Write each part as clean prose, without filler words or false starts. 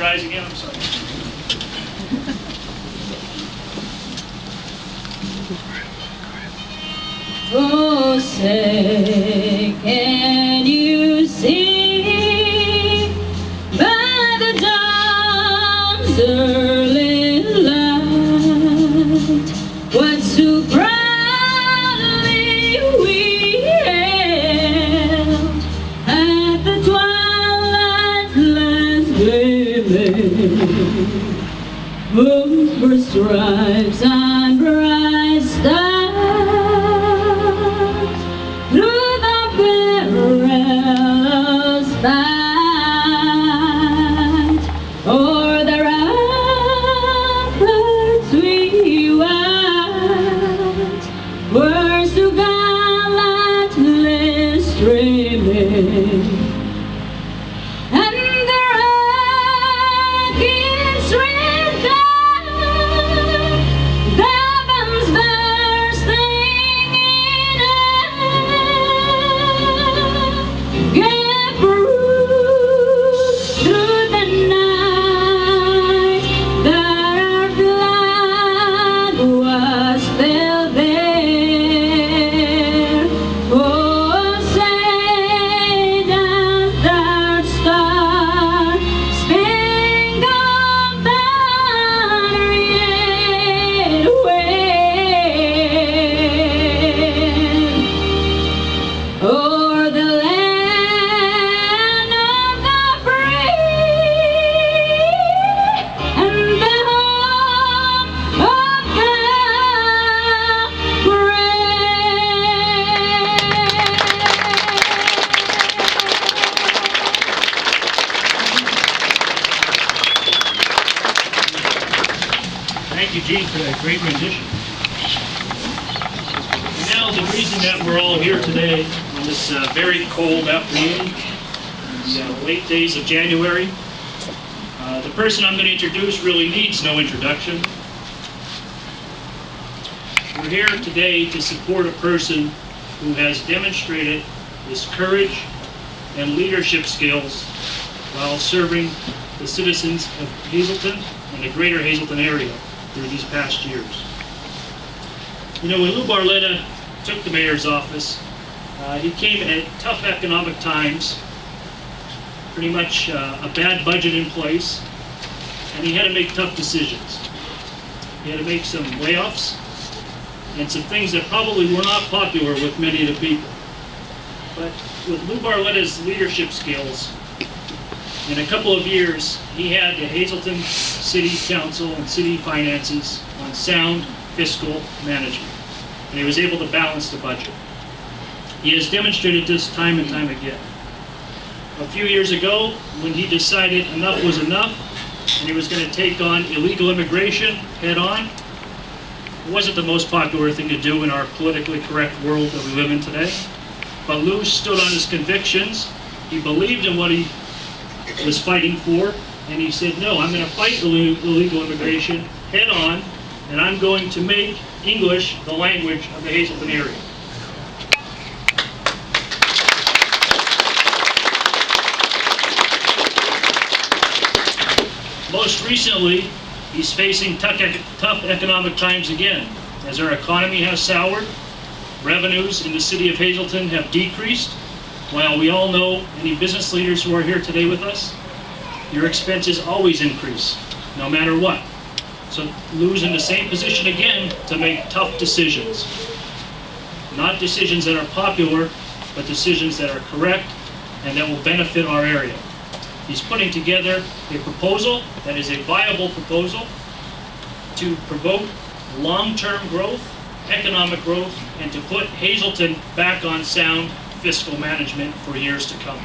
rise again? I'm sorry. Oh, say, can you see by the dawn's early light what so proudly we hailed at the twilight's last gleaming over stripes and bright stars? Through the perilous fight, o'er the ramparts we went, were so gallantly streaming, and the rockets ran down, Devon's bursting in air, gave proof through the night that our flag was still there. Oh, say does that star-spangled banner yet wave o'er the land of the free and the home of the Thank you, Gene, for that great rendition. And now, the reason that we're all here today on this very cold afternoon, the late days of January, the person I'm going to introduce really needs no introduction. We're here today to support a person who has demonstrated his courage and leadership skills while serving the citizens of Hazleton and the greater Hazleton area through these past years. You know, when Lou Barletta took the mayor's office, he came at tough economic times, pretty much a bad budget in place, and he had to make tough decisions. He had to make some layoffs and some things that probably were not popular with many of the people. But with Lou Barletta's leadership skills, in a couple of years, he had the Hazleton City Council and city finances on sound fiscal management, and he was able to balance the budget. He has demonstrated this time and time again. A few years ago, when he decided enough was enough, and he was going to take on illegal immigration head on, it wasn't the most popular thing to do in our politically correct world that we live in today. But Lou stood on his convictions. He believed in what he was fighting for, and he said, no, I'm going to fight illegal immigration head on, and I'm going to make English the language of the Hazleton area. Most recently, he's facing tough economic times again, as our economy has soured. Revenues in the city of Hazleton have decreased. While we all know, any business leaders who are here today with us, your expenses always increase, no matter what. So Lou's in the same position again to make tough decisions. Not decisions that are popular, but decisions that are correct and that will benefit our area. He's putting together a proposal that is a viable proposal to promote long-term growth, economic growth, and to put Hazleton back on sound fiscal management for years to come.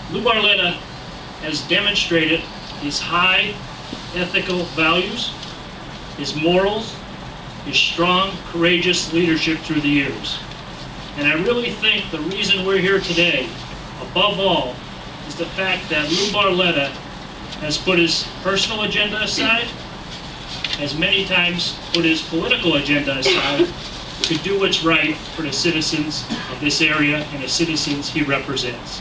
Lou Barletta has demonstrated his high ethical values, his morals, his strong, courageous leadership through the years. And I really think the reason we're here today, above all, is the fact that Lou Barletta has put his personal agenda aside, has many times put his political agenda aside, to do what's right for the citizens of this area and the citizens he represents.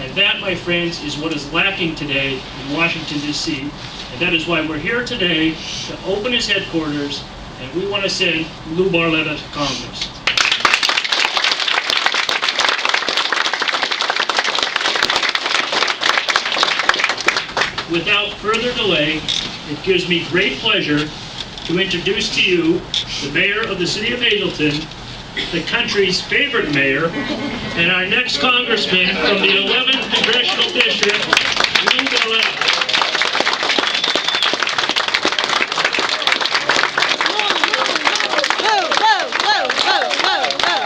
And that, my friends, is what is lacking today in Washington, D.C. And that is why we're here today to open his headquarters, and we want to send Lou Barletta to Congress. Without further delay, it gives me great pleasure to introduce to you the mayor of the city of Hazleton, the country's favorite mayor, and our next congressman from the 11th Congressional District, Lou Barletta.